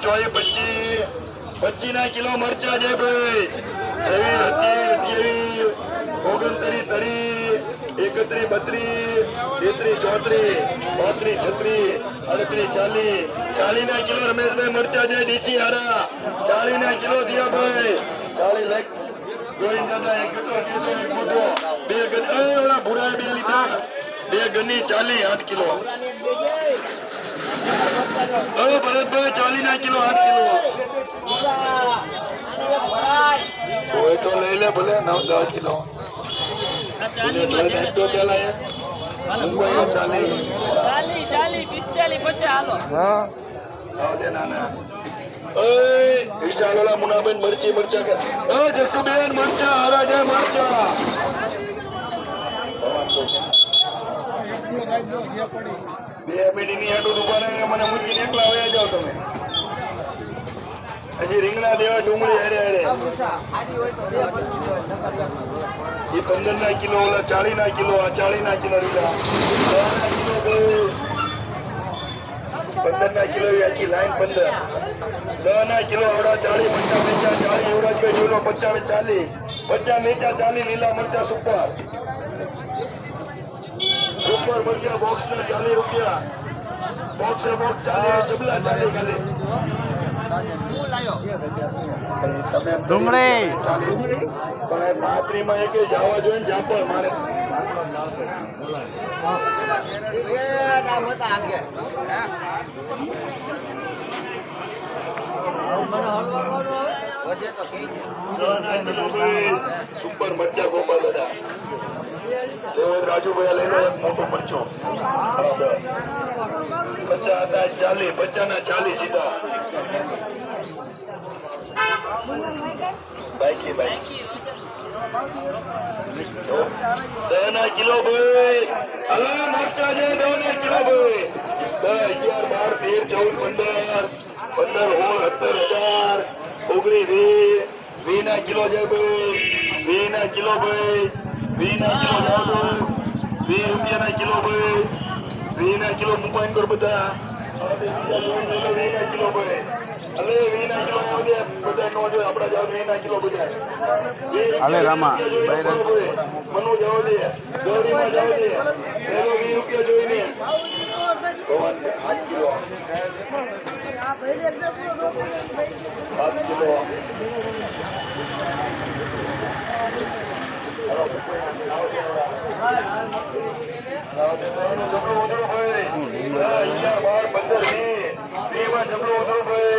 ચોવીસ 25 ના કિલો મરચા છે ભાઈ 26 28 29 30 31 32 33 34 35 36 40 ના કિલો રમેશભાઈ મરચા છે ડીસી હારા 40 ના કિલો દિયા ભાઈ 40 લાખ ગોવિંદ દાદા એક તો કેસો એક મોટો બે ગન ઓલા ભુરાએ બે લીધા બે ગની 40 8 કિલો ભરતભાઈ 40 ના કિલો 8 કિલો કોઈ તો લઈ લે ભલે 9-10 કિલો તો પેલા વિશાલોલા મુનાબેન મરચી મરચા જસુબેન મરચા હરાજા મરચા 2 મિનિટ ની આડું દુકાને મને મૂકીને એકલા વયા જાઓ તમે હજી રીંગણા દેવા ડુંગળી હારે હારે એ 15 ના કિલો ઓલા 40 ના કિલો આ 40 ના કિલો રીંગણા 15 ના કિલો આખી લાઈન 15 10 ના કિલો આવડા 40 50 40 યુવરાજભાઈ જોલો 50 40 નીચા 40 લીલા મરચા સુપર મરચા બોક્સ ના 40 રૂપિયા બોક્સ 40 જબલા 40 ખાલી ડુંગળી પણ પાત્રીમાં એક જવા જોઈએ ને જાપડ મારે સુપર મરચા ગોપાલ દાદા રાજુભાઈ લઈ લો એક મોટો મરચો 50 હતા 40 50 ના 40 સીધા બાઈકી 10 ના કિલો ભાઈ અલા મરચા છે 10 ના કિલો ભાઈ 10 11 12 13 14 15 16 17 18 19 20 ના કિલો છે ભાઈ 20 ના કિલો ભાઈ 20 ના કિલો જાવ તો 20 રૂપિયા ના કિલો ભાઈ 20 ના કિલો મુંબઈ કર બધા 20 ના કિલો ભાઈ અલે 20 ના કિલો આવજે બધા નો જો આપડા જાવ 20 ના કિલો બધા અલે રામા મનુ જાવ દે ગૌરી માં જાવ દે પેલો 20 રૂપિયા જોઈને ભગવાન 8 કિલો 8 કિલો જબલો ઉતરો ભાઈ 11 12 15 20 માં જબલો ઉતરો ભાઈ